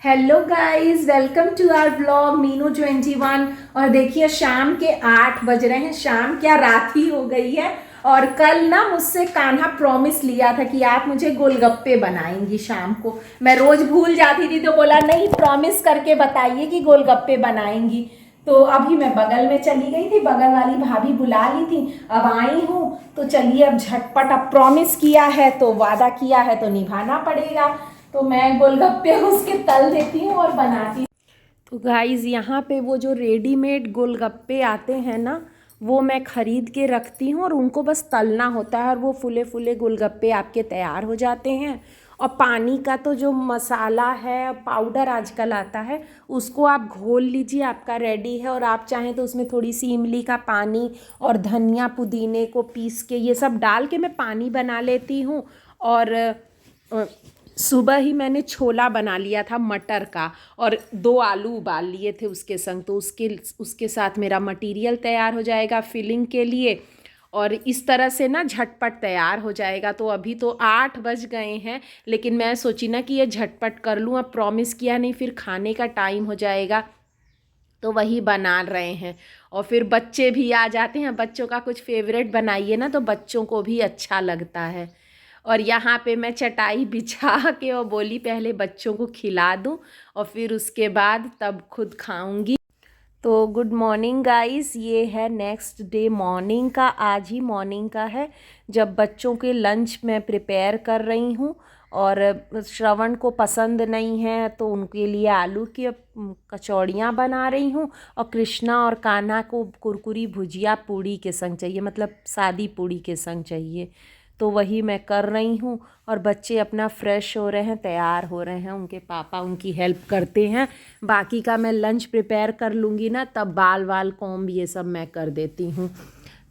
Hello guys, welcome to our blog Meenu 21। और देखिए शाम के 8 बज रहे हैं। शाम क्या, रात ही हो गई है। और कल ना मुझसे कान्हा प्रॉमिस लिया था कि आप मुझे गोलगप्पे बनाएंगी शाम को। मैं रोज भूल जाती थी तो बोला नहीं, प्रॉमिस करके बताइए कि गोलगप्पे बनाएंगी। तो अभी मैं बगल में चली गई थी, बगल वाली भाभी बुला ली थी। अब आई हूँ तो चलिए अब झटपट, अब प्रॉमिस किया है तो वादा किया है तो निभाना पड़ेगा। तो मैं गोलगप्पे उसके तल देती हूँ और बनाती हूँ। तो गाइज़ यहाँ पे वो जो रेडीमेड गोलगप्पे आते हैं ना, वो मैं ख़रीद के रखती हूँ और उनको बस तलना होता है और वो फुले फुले गोलगप्पे आपके तैयार हो जाते हैं। और पानी का तो जो मसाला है, पाउडर आजकल आता है, उसको आप घोल लीजिए, आपका रेडी है। और आप चाहें तो उसमें थोड़ी सी इमली का पानी और धनिया पुदीने को पीस के ये सब डाल के मैं पानी बना लेती हूँ। और सुबह ही मैंने छोला बना लिया था मटर का, और 2 आलू उबाल लिए थे उसके संग। तो उसके साथ मेरा मटेरियल तैयार हो जाएगा फिलिंग के लिए। और इस तरह से ना झटपट तैयार हो जाएगा। तो अभी तो 8 बज गए हैं, लेकिन मैं सोची ना कि ये झटपट कर लूँ। अब प्रॉमिस किया नहीं, फिर खाने का टाइम हो जाएगा। तो वही बना रहे हैं। और फिर बच्चे भी आ जाते हैं, बच्चों का कुछ फेवरेट बनाइए ना तो बच्चों को भी अच्छा लगता है। और यहाँ पे मैं चटाई बिछा के और बोली पहले बच्चों को खिला दूँ और फिर उसके बाद तब खुद खाऊंगी। तो गुड मॉर्निंग गाइस, ये है नेक्स्ट डे मॉर्निंग का। आज ही मॉर्निंग का है जब बच्चों के लंच मैं प्रिपेयर कर रही हूँ। और श्रवण को पसंद नहीं है तो उनके लिए आलू की कचौड़ियाँ बना रही हूँ। और कृष्णा और कान्हा को कुरकुरी भुजिया पूड़ी के संग चाहिए, मतलब सादी पूड़ी के संग चाहिए। तो वही मैं कर रही हूँ। और बच्चे अपना फ्रेश हो रहे हैं, तैयार हो रहे हैं, उनके पापा उनकी हेल्प करते हैं। बाकी का मैं लंच प्रिपेयर कर लूँगी ना, तब बाल वाल कॉम्ब ये सब मैं कर देती हूँ।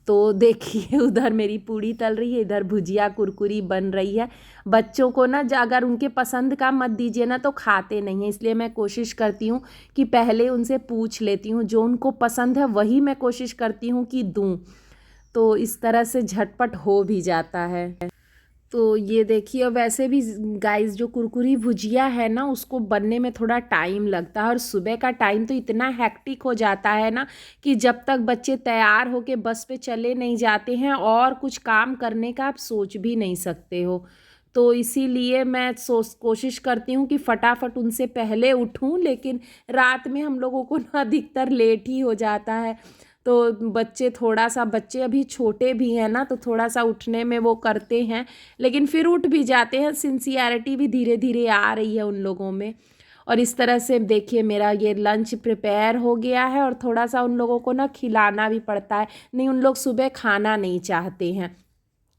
तो देखिए उधर मेरी पूड़ी तल रही है, इधर भुजिया कुरकुरी बन रही है। बच्चों को ना अगर उनके पसंद का मत दीजिए ना तो खाते नहीं हैं, इसलिए मैं कोशिश करती हूँ कि पहले उनसे पूछ लेती हूँ, जो उनको पसंद है वही मैं कोशिश करती हूँ कि दूँ। तो इस तरह से झटपट हो भी जाता है। तो ये देखिए, और वैसे भी गाइस जो कुरकुरी भुजिया है ना, उसको बनने में थोड़ा टाइम लगता है। और सुबह का टाइम तो इतना हेक्टिक हो जाता है ना कि जब तक बच्चे तैयार होके बस पे चले नहीं जाते हैं और कुछ काम करने का आप सोच भी नहीं सकते हो। तो इसीलिए मैं कोशिश करती हूँ कि फटाफट उनसे पहले उठूँ, लेकिन रात में हम लोगों को ना अधिकतर लेट ही हो जाता है। तो बच्चे अभी छोटे भी हैं ना, तो थोड़ा सा उठने में वो करते हैं, लेकिन फिर उठ भी जाते हैं। सिंसियरिटी भी धीरे धीरे आ रही है उन लोगों में। और इस तरह से देखिए मेरा ये लंच प्रिपेयर हो गया है। और थोड़ा सा उन लोगों को ना खिलाना भी पड़ता है, नहीं उन लोग सुबह खाना नहीं चाहते हैं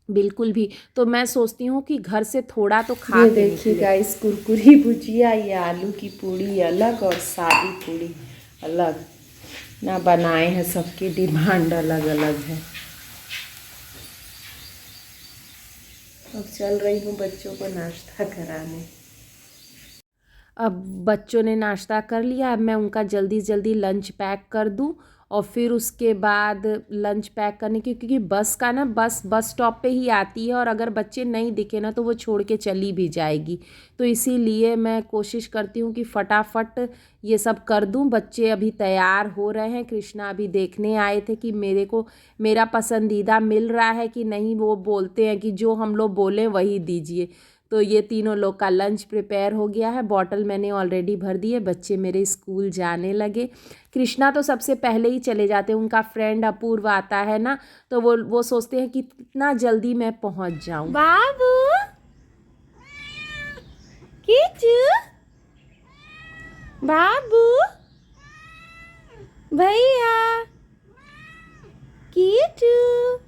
बिल्कुल भी। तो मैं सोचती हूँ कि घर से थोड़ा तो खा के देखिए गाइस, कुरकुरी भुजिया, ये आलू की पूड़ी अलग और सादी पूड़ी अलग ना बनाए हैं, सबकी डिमांड अलग अलग है। अब चल रही हूँ बच्चों को नाश्ता कराने। अब बच्चों ने नाश्ता कर लिया, अब मैं उनका जल्दी जल्दी लंच पैक कर दूँ। और फिर उसके बाद लंच पैक करने की, क्योंकि बस स्टॉप पे ही आती है और अगर बच्चे नहीं दिखे ना तो वो छोड़ के चली भी जाएगी। तो इसीलिए मैं कोशिश करती हूँ कि फटाफट ये सब कर दूँ। बच्चे अभी तैयार हो रहे हैं। कृष्णा अभी देखने आए थे कि मेरे को मेरा पसंदीदा मिल रहा है कि नहीं। वो बोलते हैं कि जो हम लोग बोलें वही दीजिए। तो ये तीनों लोग का लंच प्रिपेयर हो गया है, बॉटल मैंने ऑलरेडी भर दी है। बच्चे मेरे स्कूल जाने लगे। कृष्णा तो सबसे पहले ही चले जाते हैं, उनका फ्रेंड अपूर्व आता है ना, तो वो सोचते हैं कि कितना जल्दी मैं पहुंच जाऊं। बाबू किचू, बाबू भैया किचू।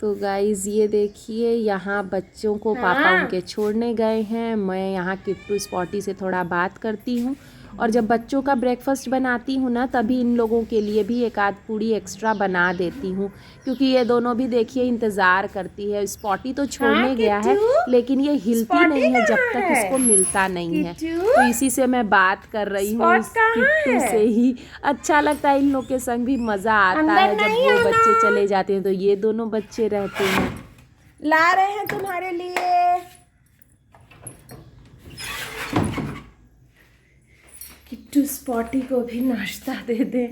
तो गाइज़ ये देखिए, यहाँ बच्चों को पापा उनके छोड़ने गए हैं। मैं यहाँ किट्टू स्पॉटी से थोड़ा बात करती हूँ। और जब बच्चों का ब्रेकफास्ट बनाती हूँ ना, तभी इन लोगों के लिए भी एक आध पूड़ी एक्स्ट्रा बना देती हूँ, क्योंकि ये दोनों भी देखिए इंतज़ार करती है। स्पॉटी तो छोड़ने गया है, लेकिन ये हिलती नहीं है जब तक इसको मिलता नहीं है। तो इसी से मैं बात कर रही हूँ, किट्टू से ही। अच्छा लगता है, इन लोग के संग भी मज़ा आता है। जब वो बच्चे चले जाते हैं तो ये दोनों बच्चे रहते हैं। ला रहे हैं तुम्हारे लिए। स्पॉटी को भी नाश्ता दे दे।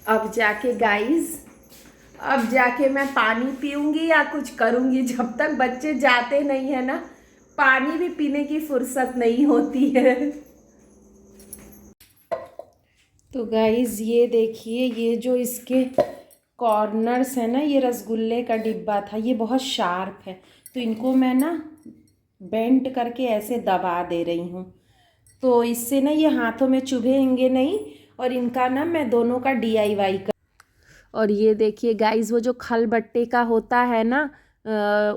अब जाके गाइस, अब जाके मैं पानी पीऊँगी या कुछ करूँगी। जब तक बच्चे जाते नहीं है ना, पानी भी पीने की फुर्सत नहीं होती है। तो गाइस ये देखिए, ये जो इसके कॉर्नर्स है ना, ये रसगुल्ले का डिब्बा था, ये बहुत शार्प है, तो इनको मैं ना बेंड करके ऐसे दबा दे रही हूँ, तो इससे ना ये हाथों में चुभेंगे नहीं, और इनका ना मैं दोनों का DIY कर। और ये देखिए गाइस, वो जो खलबट्टे का होता है ना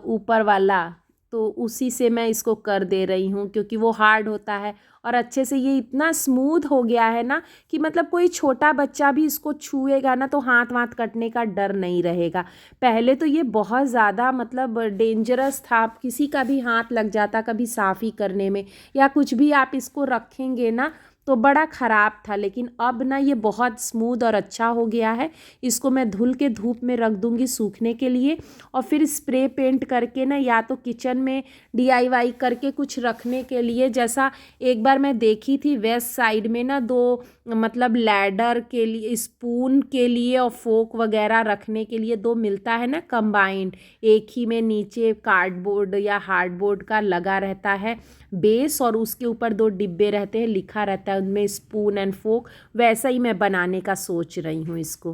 ऊपर वाला, तो उसी से मैं इसको कर दे रही हूँ, क्योंकि वो हार्ड होता है और अच्छे से ये इतना स्मूथ हो गया है ना कि मतलब कोई छोटा बच्चा भी इसको छुएगा ना तो हाथ वाथ कटने का डर नहीं रहेगा। पहले तो ये बहुत ज़्यादा मतलब डेंजरस था, किसी का भी हाथ लग जाता कभी साफ़ी करने में, या कुछ भी आप इसको रखेंगे ना तो बड़ा ख़राब था, लेकिन अब ना ये बहुत स्मूथ और अच्छा हो गया है। इसको मैं धुल के धूप में रख दूँगी सूखने के लिए, और फिर स्प्रे पेंट करके ना या तो किचन में DIY करके कुछ रखने के लिए, जैसा एक बार मैं देखी थी वेस्ट साइड में ना, दो मतलब लैडर के लिए, स्पून के लिए और फोक वगैरह रखने के लिए दो मिलता है ना कंबाइंड, एक ही में नीचे कार्डबोर्ड या हार्डबोर्ड का लगा रहता है बेस, और उसके ऊपर दो डिब्बे रहते हैं, लिखा रहता है उनमें स्पून एंड फोक। वैसा ही मैं बनाने का सोच रही हूँ इसको।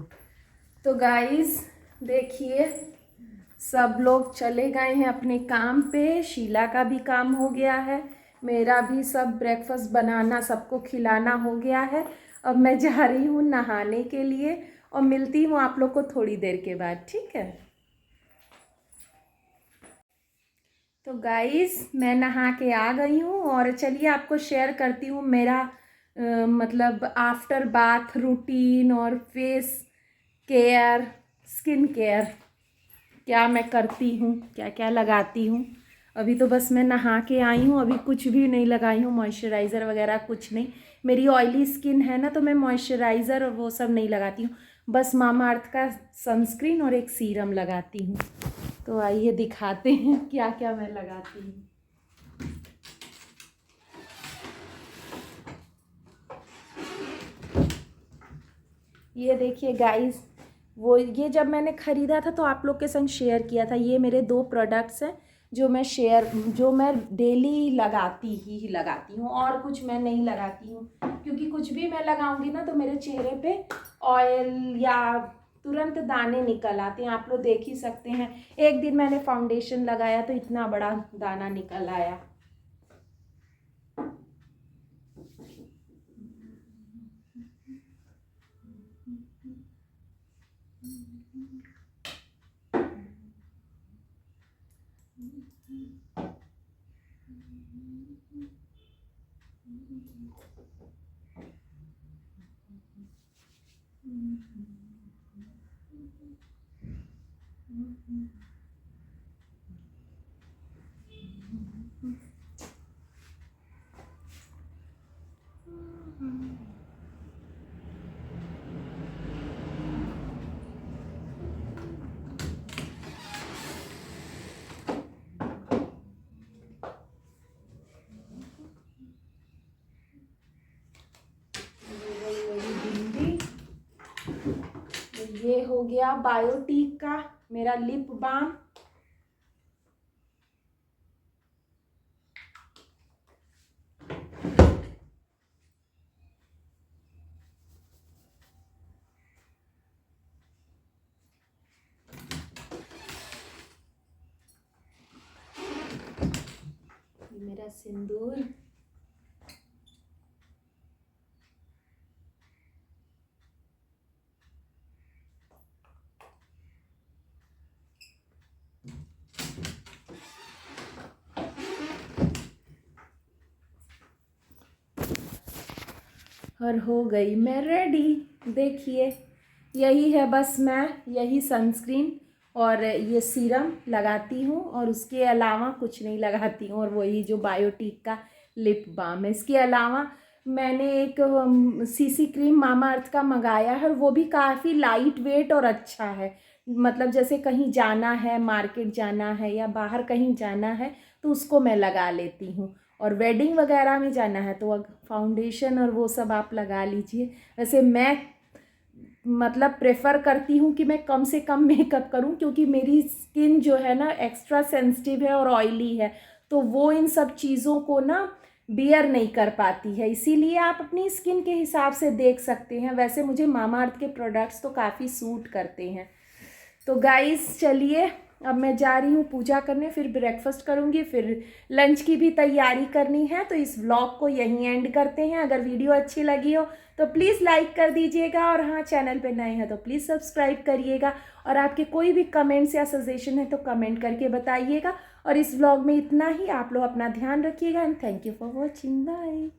तो गाइस देखिए, सब लोग चले गए हैं अपने काम पे, शीला का भी काम हो गया है, मेरा भी सब ब्रेकफास्ट बनाना सबको खिलाना हो गया है। अब मैं जा रही हूँ नहाने के लिए, और मिलती हूँ आप लोग को थोड़ी देर के बाद, ठीक है। तो गाइस मैं नहा के आ गई हूँ, और चलिए आपको शेयर करती हूँ मेरा मतलब आफ्टर बाथ रूटीन और फेस केयर, स्किन केयर, क्या मैं करती हूँ, क्या क्या लगाती हूँ। अभी तो बस मैं नहा के आई हूँ, अभी कुछ भी नहीं लगाई हूँ, मॉइस्चराइज़र वगैरह कुछ नहीं। मेरी ऑयली स्किन है ना, तो मैं मॉइस्चराइज़र और वो सब नहीं लगाती हूँ, बस मामा अर्थ का सनस्क्रीन और एक सीरम लगाती हूँ। तो आइए दिखाते हैं क्या क्या मैं लगाती हूँ। ये देखिए गाइस, वो ये जब मैंने ख़रीदा था तो आप लोग के संग शेयर किया था, ये मेरे 2 प्रोडक्ट्स हैं जो मैं डेली लगाती हूँ, और कुछ मैं नहीं लगाती हूँ, क्योंकि कुछ भी मैं लगाऊंगी ना तो मेरे चेहरे पे ऑयल या तुरंत दाने निकल आते हैं, आप लोग देख ही सकते हैं। एक दिन मैंने फाउंडेशन लगाया तो इतना बड़ा दाना निकल आया। ये हो गया बायोटीक का मेरा लिप बाम। मेरा सिंदूर, और हो गई मैं रेडी। देखिए यही है, बस मैं यही सनस्क्रीन और ये सीरम लगाती हूँ, और उसके अलावा कुछ नहीं लगाती हूँ, और वही जो बायोटीक का लिप बाम है। इसके अलावा मैंने एक सीसी क्रीम मामा अर्थ का मंगाया है, और वो भी काफ़ी लाइट वेट और अच्छा है, मतलब जैसे कहीं जाना है, मार्केट जाना है या बाहर कहीं जाना है तो उसको मैं लगा लेती हूँ। और वेडिंग वगैरह में जाना है तो फाउंडेशन और वो सब आप लगा लीजिए। वैसे मैं मतलब प्रेफर करती हूँ कि मैं कम से कम मेकअप करूँ, क्योंकि मेरी स्किन जो है ना एक्स्ट्रा सेंसिटिव है और ऑयली है, तो वो इन सब चीज़ों को ना बियर नहीं कर पाती है। इसीलिए आप अपनी स्किन के हिसाब से देख सकते हैं। वैसे मुझे मामाअर्थ के प्रोडक्ट्स तो काफ़ी सूट करते हैं। तो गाइस चलिए, अब मैं जा रही हूँ पूजा करने, फिर ब्रेकफास्ट करूँगी, फिर लंच की भी तैयारी करनी है। तो इस व्लॉग को यहीं एंड करते हैं। अगर वीडियो अच्छी लगी हो तो प्लीज़ लाइक कर दीजिएगा, और हाँ, चैनल पे नए हैं तो प्लीज़ सब्सक्राइब करिएगा। और आपके कोई भी कमेंट्स या सजेशन है तो कमेंट करके बताइएगा। और इस व्लॉग में इतना ही। आप लोग अपना ध्यान रखिएगा and thank you for watching. Bye.